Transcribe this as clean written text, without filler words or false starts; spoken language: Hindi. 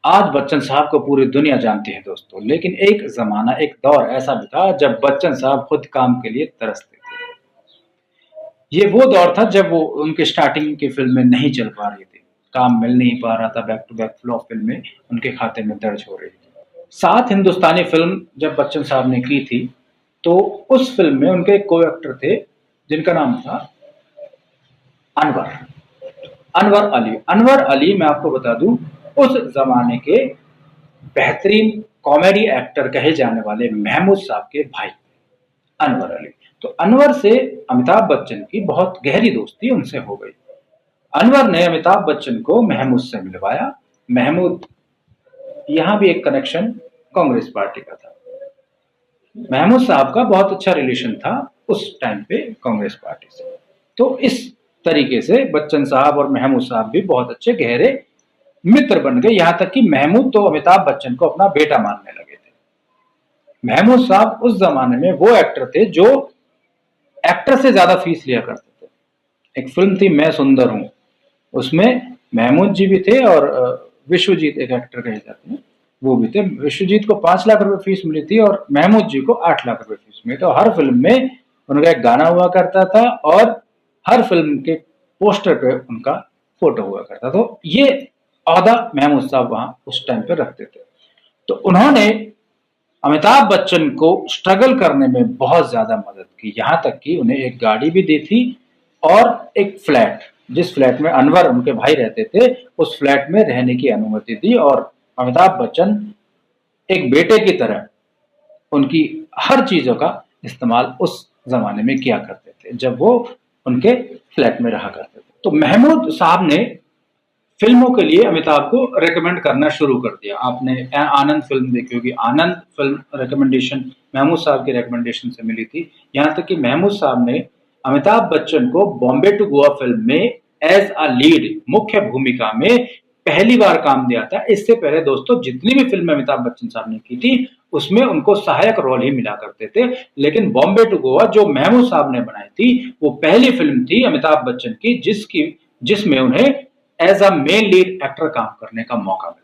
आज बच्चन साहब को पूरी दुनिया जानती है दोस्तों, लेकिन एक ज़माना, एक दौर ऐसा भी था जब बच्चन साहब खुद काम के लिए तरसते थे। ये वो दौर था जब वो उनकी स्टार्टिंग की फ़िल्में नहीं चल पा रही थी, काम मिल नहीं पा रहा था, बैक टू बैक फ्लॉप फ़िल्में उनके खाते में दर्ज हो रही थी। 7 हिंदुस्तानी फ़िल्म जब बच्चन साहब ने की थी, तो उस फ़िल्म में उनके को-एक्टर थे, जिनका नाम था अनवर। अनवर अली। अनवर अली मैं आपको बता दूं, उस जमाने के बेहतरीन कॉमेडी एक्टर कहे जाने वाले महमूद साहब के भाई अनवर अली। तो अनवर से अमिताभ बच्चन की बहुत गहरी दोस्ती उनसे हो गई। अनवर ने अमिताभ बच्चन को महमूद से मिलवाया। महमूद, यहां भी एक कनेक्शन कांग्रेस पार्टी का था। महमूद साहब का बहुत अच्छा रिलेशन था उस टाइम पे कांग्रेस पार्टी से। तो इस तरीके से बच्चन साहब और महमूद साहब भी बहुत अच्छे गहरे मित्र बन गए। यहां तक कि महमूद तो अमिताभ बच्चन को अपना बेटा मानने लगे थे। महमूद साहब उस जमाने में वो एक्टर थे जो एक्टर से ज्यादा फीस लिया करते थे। एक फिल्म थी मैं सुंदर हूं, उसमें महमूद जी भी थे और विश्वजीत एक एक्टर कहे जाते हैं, वो भी थे। विश्वजीत को 5 लाख रुपए फीस मिली थी और महमूद जी को 8 लाख रुपए फीस मिली। तो हर फिल्म में उनका एक गाना हुआ करता था और हर फिल्म के पोस्टर पे उनका फोटो हुआ करता। तो ये ओहदा महमूद साहब वहां उस टाइम पे रखते थे। तो उन्होंने अमिताभ बच्चन को स्ट्रगल करने में बहुत ज्यादा मदद की, यहां तक कि उन्हें एक गाड़ी भी दी थी और एक फ्लैट, जिस फ्लैट में अनवर उनके भाई रहते थे, उस फ्लैट में रहने की अनुमति दी। और अमिताभ बच्चन एक बेटे की तरह उनकी हर चीजों का इस्तेमाल उस जमाने में किया करते थे जब वो उनके फ्लैट में रहा करते थे। तो महमूद साहब ने फिल्मों के लिए अमिताभ को रेकमेंड करना शुरू कर दिया। आपने आनंद फिल्म देखी होगी, आनंद फिल्म रिकमेंडेशन महमूद साहब की रिकमेंडेशन से मिली थी। यहां तक कि महमूद साहब ने अमिताभ बच्चन को बॉम्बे टू गोवा फिल्म में एज अ लीड, मुख्य भूमिका में पहली बार काम दिया था। इससे पहले दोस्तों जितनी भी फिल्म अमिताभ बच्चन साहब ने की थी उसमें उनको सहायक रोल ही मिला करते थे, लेकिन बॉम्बे टू गोवा जो महमूद साहब ने बनाई थी वो पहली फिल्म थी अमिताभ बच्चन की जिसमें उन्हें as a main lead actor काम करने का मौका मिला।